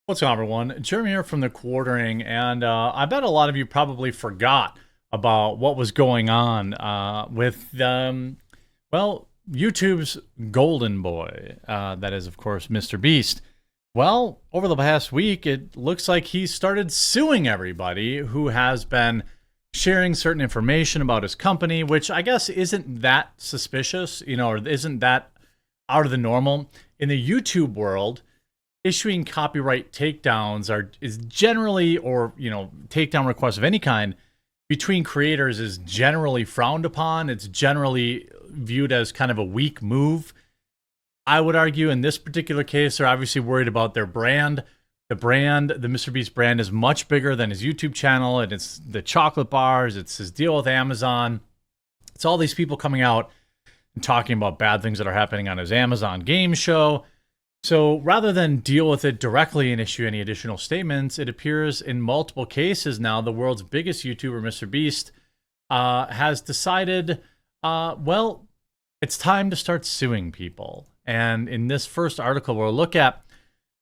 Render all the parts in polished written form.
What's up, everyone? Jeremy here from the Quartering, and I bet a lot of you probably forgot about what was going on with, YouTube's golden boy. That is, of course, Mr. Beast. Well, over the past week, it looks like he started suing everybody who has been sharing certain information about his company, which I guess isn't that suspicious, or isn't that out of the normal. In the YouTube world, issuing copyright takedowns is generally, or takedown requests of any kind between creators is generally frowned upon. It's generally viewed as kind of a weak move. I would argue in this particular case, they're obviously worried about their brand. The MrBeast brand is much bigger than his YouTube channel, and it's the chocolate bars, it's his deal with Amazon. It's all these people coming out and talking about bad things that are happening on his Amazon game show. So rather than deal with it directly and issue any additional statements, it appears in multiple cases now the world's biggest YouTuber, MrBeast, has decided, it's time to start suing people. And in this first article we'll look at,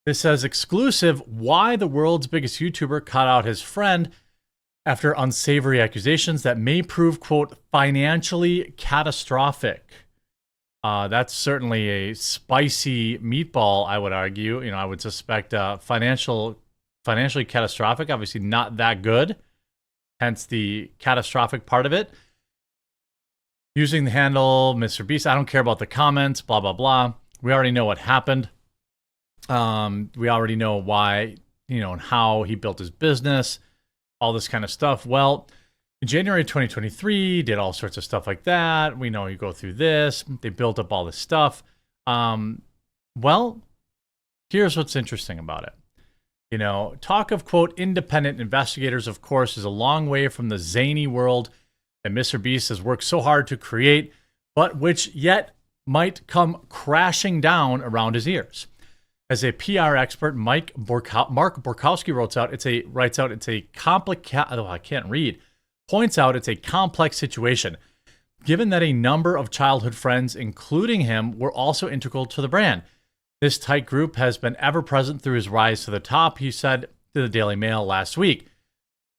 this says exclusive, why the world's biggest YouTuber cut out his friend after unsavory accusations that may prove, quote, financially catastrophic. That's certainly a spicy meatball, I would argue. I would suspect financially catastrophic, obviously not that good, hence the catastrophic part of it. Using the handle MrBeast, I don't care about the comments, blah, blah, blah. We already know what happened. We already know why, and how he built his business, all this kind of stuff. Well, in January 2023, did all sorts of stuff like that. We know you go through this. They built up all this stuff. Here's what's interesting about it. Talk of, quote, independent investigators, of course, is a long way from the zany world that MrBeast has worked so hard to create, but which yet might come crashing down around his ears. As a PR expert, Mark Borkowski points out it's a complex situation, given that a number of childhood friends, including him, were also integral to the brand. This tight group has been ever present through his rise to the top, he said to the Daily Mail last week.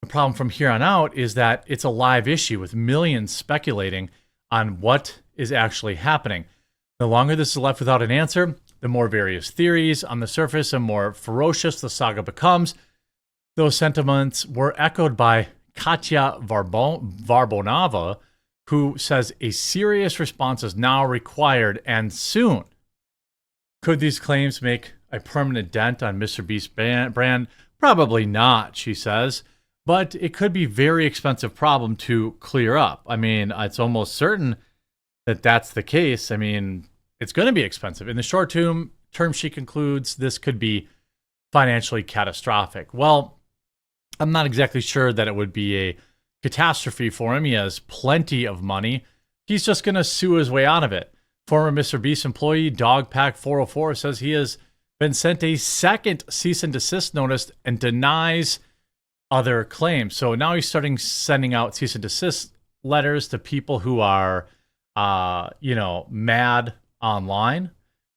The problem from here on out is that it's a live issue with millions speculating on what is actually happening. The longer this is left without an answer, the more various theories on the surface and more ferocious the saga becomes. Those sentiments were echoed by Katya Varbonava, who says a serious response is now required and soon. Could these claims make a permanent dent on MrBeast's brand? Probably not, she says, but it could be a very expensive problem to clear up. I mean, it's almost certain that that's the case. I mean, it's going to be expensive. In the short term, she concludes this could be financially catastrophic. Well, I'm not exactly sure that it would be a catastrophe for him. He has plenty of money. He's just going to sue his way out of it. Former MrBeast employee Dogpack404 says he has been sent a second cease and desist notice and denies other claims. So now he's starting sending out cease and desist letters to people who are, mad online,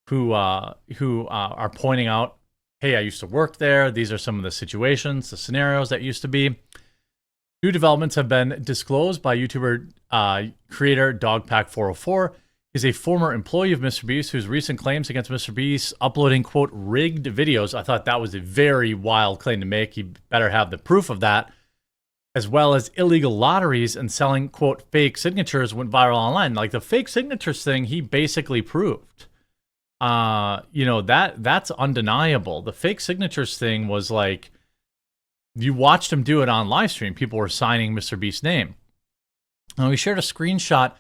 who are pointing out, hey, I used to work there. These are some of the situations, the scenarios that used to be. New developments have been disclosed by YouTuber creator Dogpack404. He's a former employee of MrBeast whose recent claims against MrBeast uploading, quote, rigged videos. I thought that was a very wild claim to make. He better have the proof of that. As well as illegal lotteries and selling, quote, fake signatures went viral online. Like the fake signatures thing, he basically proved. That's undeniable. The fake signatures thing was like, you watched him do it on live stream. People were signing MrBeast's name. Now, we shared a screenshot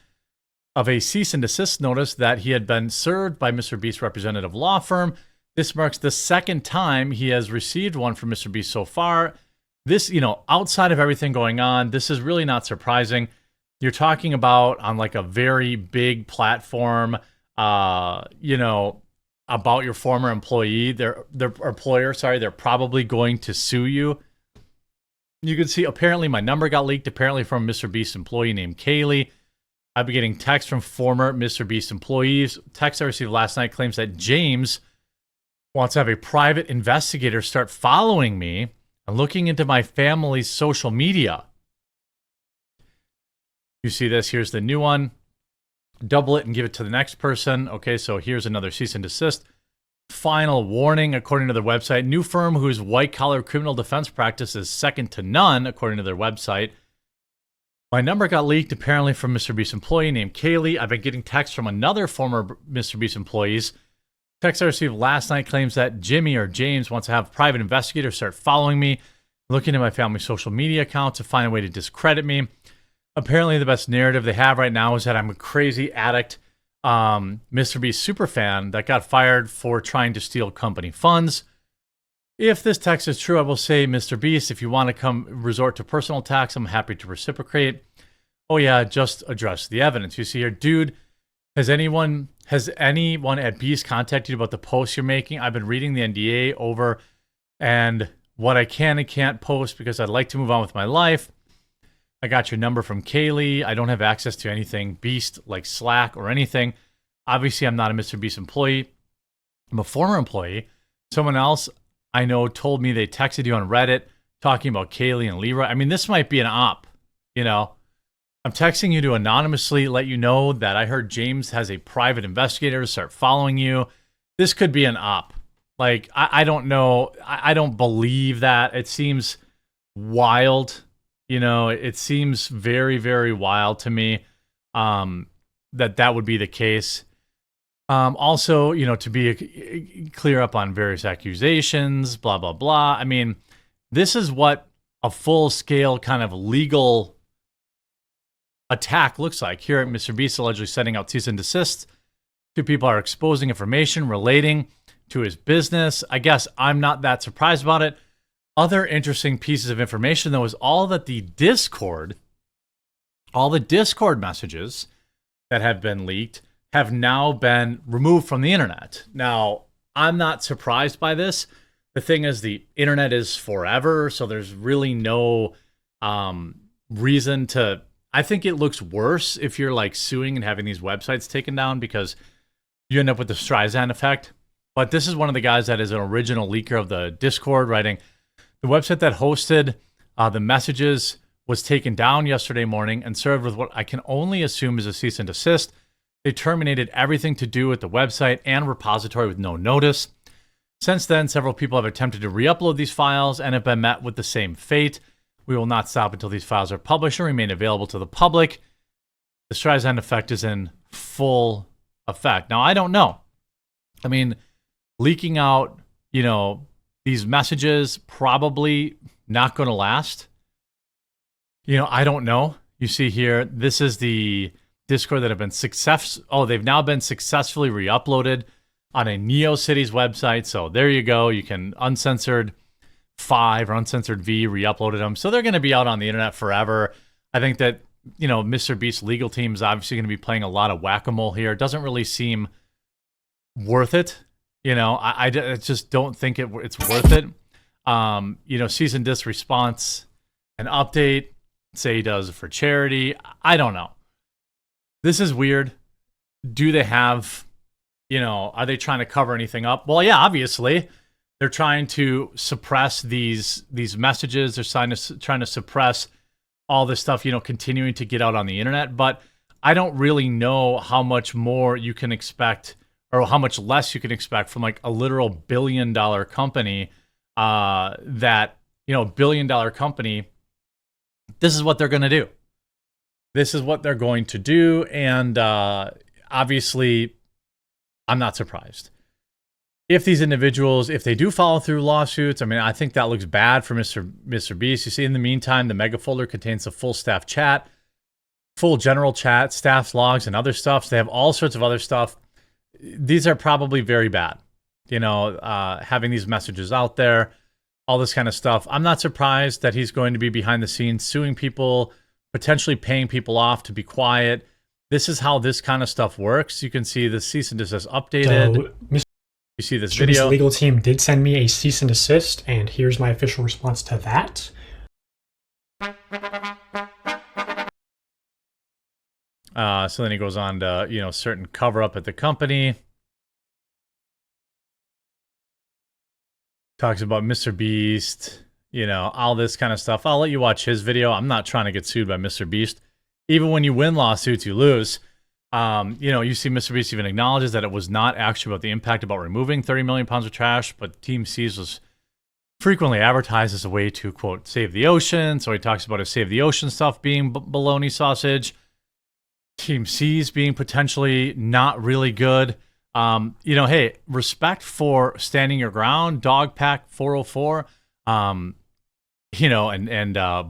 of a cease and desist notice that he had been served by MrBeast's representative law firm. This marks the second time he has received one from MrBeast so far. This, outside of everything going on, this is really not surprising. You're talking about on like a very big platform, about your former employee, their employer, they're probably going to sue you. You can see, apparently my number got leaked, apparently from a MrBeast employee named Kaylee. I've been getting texts from former MrBeast employees. Text I received last night claims that James wants to have a private investigator start following me and looking into my family's social media. You see this? Here's the new one. Double it and give it to the next person. Okay, so here's another cease and desist. Final warning, according to their website. New firm whose white-collar criminal defense practice is second to none, according to their website. My number got leaked, apparently from Mr. Beast employee named Kaylee. I've been getting texts from another former Mr. Beast employees. Text I received last night claims that Jimmy or James wants to have private investigators start following me, looking at my family's social media account to find a way to discredit me. Apparently, the best narrative they have right now is that I'm a crazy addict, Mr. Beast superfan that got fired for trying to steal company funds. If this text is true, I will say, Mr. Beast, if you want to come resort to personal attacks, I'm happy to reciprocate. Oh yeah, just address the evidence. You see here, dude, has anyone at Beast contacted you about the posts you're making? I've been reading the NDA over and what I can and can't post because I'd like to move on with my life. I got your number from Kaylee. I don't have access to anything Beast like Slack or anything. Obviously, I'm not a Mr. Beast employee. I'm a former employee. Someone else I know told me they texted you on Reddit talking about Kaylee and Leroy. I mean, this might be an op, you know. I'm texting you to anonymously let you know that I heard James has a private investigator start following you. This could be an op. Like, I don't know. I don't believe that. It seems wild. You know, it seems very, very wild to me that would be the case. Also, you know, to be clear up on various accusations, blah, blah, blah. I mean, this is what a full-scale kind of legal attack looks like. Here at Mr. Beast allegedly sending out cease and desist. Two people are exposing information relating to his business. I guess I'm not that surprised about it. Other interesting pieces of information, though, is all the Discord messages that have been leaked have now been removed from the internet. Now, I'm not surprised by this. The thing is, the internet is forever, so there's really no reason to... I think it looks worse if you're like suing and having these websites taken down because you end up with the Streisand effect. But this is one of the guys that is an original leaker of the Discord, writing... The website that hosted the messages was taken down yesterday morning and served with what I can only assume is a cease and desist. They terminated everything to do with the website and repository with no notice. Since then, several people have attempted to re-upload these files and have been met with the same fate. We will not stop until these files are published and remain available to the public. The Streisand effect is in full effect. Now, I don't know. I mean, leaking out, you know, these messages probably not going to last. You know, I don't know. You see here, this is the Discord that have been they've now been successfully re-uploaded on a NeoCities website. So there you go. You can Uncensored 5 or Uncensored V re-uploaded them. So they're going to be out on the internet forever. I think that, you know, Mr. Beast's legal team is obviously going to be playing a lot of whack-a-mole here. It doesn't really seem worth it. You know, I just don't think it's worth it. You know, cease and desist response, an update, say he does it for charity. I don't know. This is weird. Do they have, you know, are they trying to cover anything up? Well, yeah, obviously. They're trying to suppress these messages. They're trying to suppress all this stuff, you know, continuing to get out on the internet. But I don't really know how much more you can expect or how much less you can expect from like a literal billion-dollar company that, you know, billion-dollar company, this is what they're going to do. This is what they're going to do, and obviously, I'm not surprised. If these individuals, if they do follow through lawsuits, I mean, I think that looks bad for Mr. Beast. You see, in the meantime, the mega folder contains the full staff chat, full general chat, staff logs, and other stuff. So they have all sorts of other stuff. These are probably very bad, you know, having these messages out there, all this kind of stuff. I'm not surprised that he's going to be behind the scenes suing people, potentially paying people off to be quiet. This is how this kind of stuff works. You can see the cease and desist updated. So, you see this video. The legal team did send me a cease and desist, and here's my official response to that. So then he goes on to, you know, certain cover up at the company. talks about Mr. Beast, all this kind of stuff. I'll let you watch his video. I'm not trying to get sued by Mr. Beast. Even when you win lawsuits, you lose. You see Mr. Beast even acknowledges that it was not actually about the impact about removing 30 million pounds of trash, but Team C's was frequently advertised as a way to, quote, save the ocean. So he talks about his save the ocean stuff being bologna sausage. Team C's being potentially not really good. Hey, respect for standing your ground. Dog Pack 404, and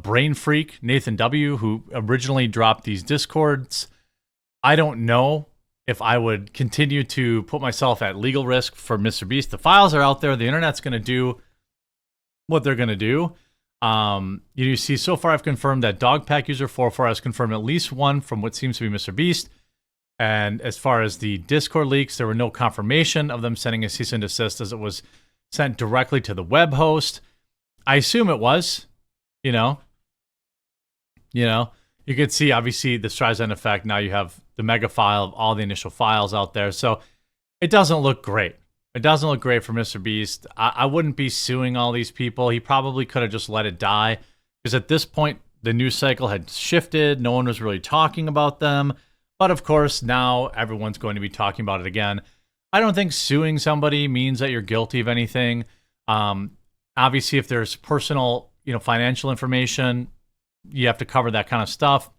Brain Freak Nathan W, who originally dropped these discords. I don't know if I would continue to put myself at legal risk for Mr. Beast. The files are out there. The internet's going to do what they're going to do. You see, so far I've confirmed that Dog Pack User 404 has confirmed at least one from what seems to be Mr. Beast. And as far as the Discord leaks, there were no confirmation of them sending a cease and desist, as it was sent directly to the web host. I assume it was, you could see obviously the Streisand effect. Now you have the mega file of all the initial files out there. So it doesn't look great. It doesn't look great for Mr. Beast. I wouldn't be suing all these people. He probably could have just let it die, because at this point, the news cycle had shifted. No one was really talking about them. But of course, now everyone's going to be talking about it again. I don't think suing somebody means that you're guilty of anything. Obviously, if there's personal, financial information, you have to cover that kind of stuff.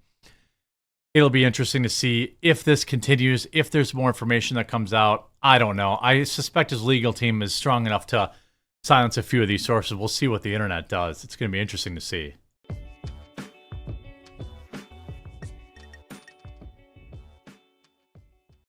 It'll be interesting to see if this continues, if there's more information that comes out. I don't know. I suspect his legal team is strong enough to silence a few of these sources. We'll see what the internet does. It's going to be interesting to see.